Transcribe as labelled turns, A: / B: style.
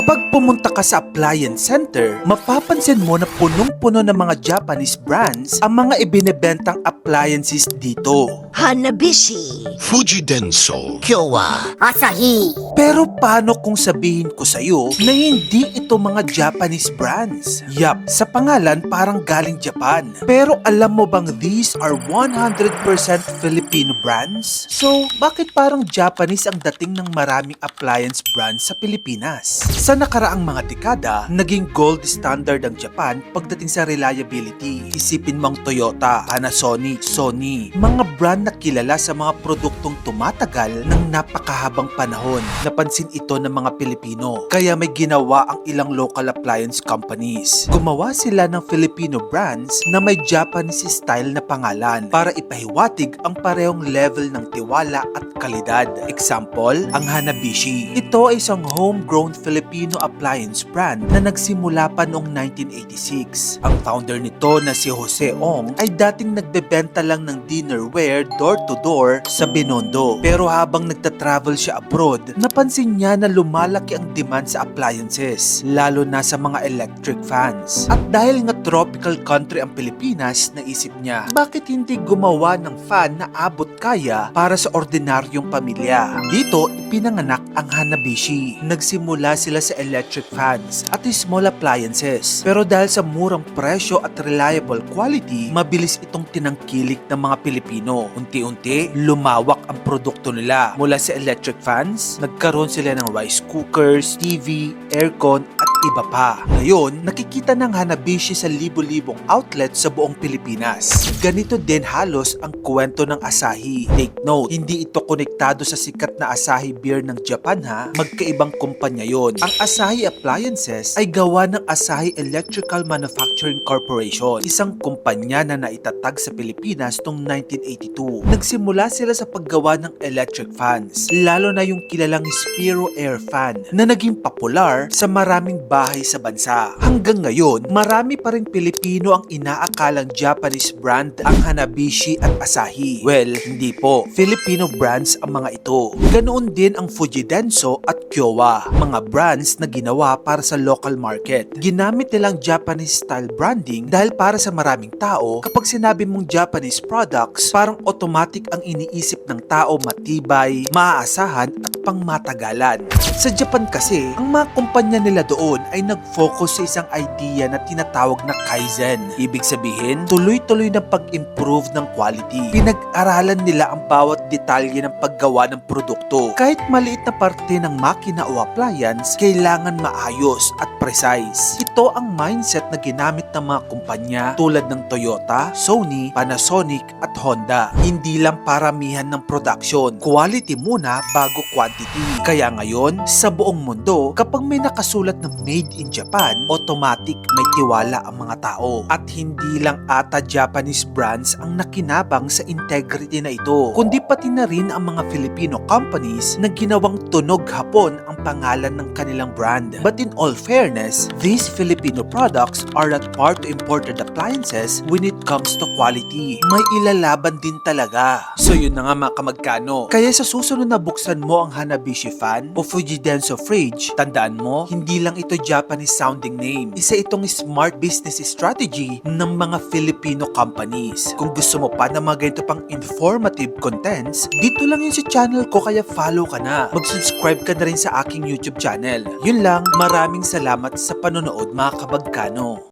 A: Kapag pumunta ka sa appliance center, mapapansin mo na punong-puno ng mga Japanese brands ang mga ibinebentang appliances dito.
B: Hanabishi,
C: Fuji Denso,
B: Kyowa, Asahi.
A: Pero paano kung sabihin ko sa'yo na hindi ito mga Japanese brands? Yup, sa pangalan parang galing Japan. Pero alam mo bang these are 100% Filipino brands? So, bakit parang Japanese ang dating ng maraming appliance brands sa Pilipinas? Sa nakaraang mga dekada, naging gold standard ang Japan pagdating sa reliability. Isipin mo ang Toyota, Panasonic, Sony, mga brand na kilala sa mga produktong tumatagal ng napakahabang panahon. Napansin ito ng mga Pilipino, kaya may ginawa ang ilang local appliance companies. Gumawa sila ng Filipino brands na may Japanese style na pangalan para ipahiwatig ang parehong level ng tiwala at kalidad. Example, ang Hanabishi. Ito ay isang homegrown Filipino appliance brand na nagsimula pa noong 1986. Ang founder nito na si Jose Ong ay dating nagbebenta lang ng dinnerware door-to-door sa Binondo. Pero habang nagta-travel siya abroad, napansin niya na lumalaki ang demand sa appliances, lalo na sa mga electric fans. At dahil nga tropical country ang Pilipinas, naisip niya, bakit hindi gumawa ng fan na abot kaya para sa ordinaryong pamilya? Dito, ipinanganak ang Hanabishi. Nagsimula sila sa electric fans at small appliances. Pero dahil sa murang presyo at reliable quality, mabilis itong tinangkilik ng mga Pilipino. Unti-unti, lumawak ang produkto nila. Mula sa electric fans, nagkaroon sila ng rice cookers, TV, aircon, at iba pa. Ngayon, nakikita ng Hanabishi sa libo-libong outlet sa buong Pilipinas. Ganito din halos ang kwento ng Asahi. Take note, hindi ito konektado sa sikat na Asahi beer ng Japan ha, magkaibang kumpanya yon. Ang Asahi Appliances ay gawa ng Asahi Electrical Manufacturing Corporation, isang kumpanya na naitatag sa Pilipinas noong 1982. Nagsimula sila sa paggawa ng electric fans, lalo na yung kilalang Spiro Air Fan na naging popular sa maraming bahay sa bansa. Hanggang ngayon, marami pa rin Pilipino ang inaakalang Japanese brand ang Hanabishi at Asahi. Well, hindi po. Filipino brands ang mga ito. Ganoon din ang Fuji Denso at Kyowa, mga brands na ginawa para sa local market. Ginamit nilang Japanese style branding dahil para sa maraming tao, kapag sinabi mong Japanese products, parang automatic ang iniisip ng tao matibay, maaasahan at pangmatagalan. Sa Japan kasi, ang mga kumpanya nila doon ay nag-focus sa isang idea na tinatawag na Kaizen. Ibig sabihin, tuloy-tuloy na pag-improve ng quality. Pinag-aralan nila ang bawat detalye ng paggawa ng produkto. Kahit maliit na parte ng makina o appliance, kailangan maayos at precise. Ito ang mindset na ginamit ng mga kumpanya tulad ng Toyota, Sony, Panasonic at Honda. Hindi lang paramihan ng production. Quality muna bago quantity. Kaya ngayon, sa buong mundo, kapag may nakasulat na Made in Japan, automatic may tiwala ang mga tao. At hindi lang ata Japanese brands ang nakinabang sa integrity na ito, kundi pati na rin ang mga Filipino companies na ginawang tunog hapon ang pangalan ng kanilang brand. But in all fairness, these Filipino products are not part to imported appliances when it comes to quality. May ilalaban din talaga. So yun na nga mga kamagkano. Kaya sa susunod na buksan mo ang Hanabishi fan o Fuji Denso fridge, tandaan mo, hindi lang ito Japanese sounding name. Isa itong smart business strategy ng mga Filipino companies. Kung gusto mo pa ng mga ganito pang informative contents, dito lang yun sa channel ko, kaya follow ka na. Mag-subscribe ka na rin sa aking YouTube channel. Yun lang, maraming salamat sa panonood mga kabagkano.